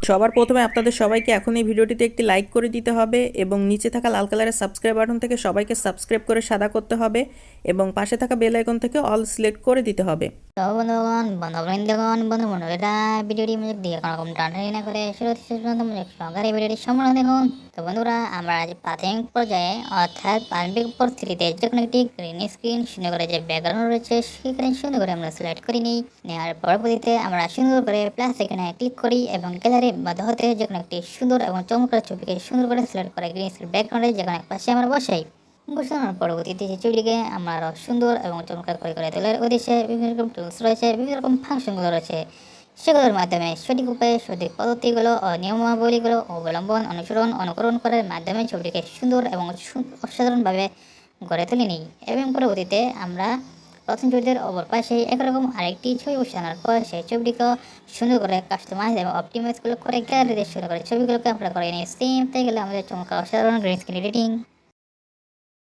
সবার প্রথমে আপনাদের সবাইকে এখন এই ভিডিওটিতে একটি লাইক করে দিতে হবে এবং নিচে থাকা লাল কালারের সাবস্ক্রাইব বাটন থেকে সবাইকে সাবস্ক্রাইব করে সাদা করতে হবে এবং পাশে থাকা বেল আইকন থেকে অল সিলেক্ট করে দিতে হবে। তো বন্ধুরা ভিডিওটি মনোযোগ দিয়ে কোনোরকম টানাটানি না করে শুরু থেকে শেষ পর্যন্ত মনোযোগ সহকারে ভিডিওটি সম্পূর্ণ দেখুন। তো বন্ধুরা, আমরা আজ প্রাথমিক পর্যায়ে অর্থাৎ প্রারম্ভিক পরিস্থিতিতে যে কোনো একটি গ্রিন স্ক্রিন সুন্দর করে যে ব্যাকগ্রাউন্ড রয়েছে সেখানে সুন্দর করে আমরা সিলেক্ট করে নিই। নেওয়ার পরবর্তীতে আমরা সুন্দর করে প্লাস এখানে ক্লিক করি এবং গ্যালারির মধ্য হতে যে কোনো একটি সুন্দর এবং চমৎকার ছবিকে সুন্দর করে সিলেক্ট করে গ্রিন স্ক্রিন ব্যাকগ্রাউন্ডে যে কোনো এক পাশে আমরা বসাই। বসানোর পরবর্তীতে সেই ছবিটিকে আমরা আরও সুন্দর এবং চমৎকার করে তোলার উদ্দেশ্যে বিভিন্ন রকম টুলস রয়েছে, বিভিন্ন রকম ফাংশনগুলো রয়েছে, সেগুলোর মাধ্যমে সঠিক উপায়ে সঠিক পদ্ধতিগুলো ও নিয়মাবলীগুলো অবলম্বন অনুকরণ করার মাধ্যমে ছবিটিকে সুন্দর এবং অসাধারণভাবে গড়ে তুলে নিই। এবং পরবর্তীতে আমরা প্রথম ছবিটির অপর পাশে একরকম আরেকটি ছবি বসানোর পর সেই ছবিটিকে সুন্দর করে কাস্টমাইজ এবং অপটিমাইজগুলো করে গ্যালারিতে সুন্দর করে ছবিগুলোকে আমরা করে নিই। সেম তাই গেলে আমাদের চমৎকার অসাধারণ গ্রিন স্ক্রিন এডিটিং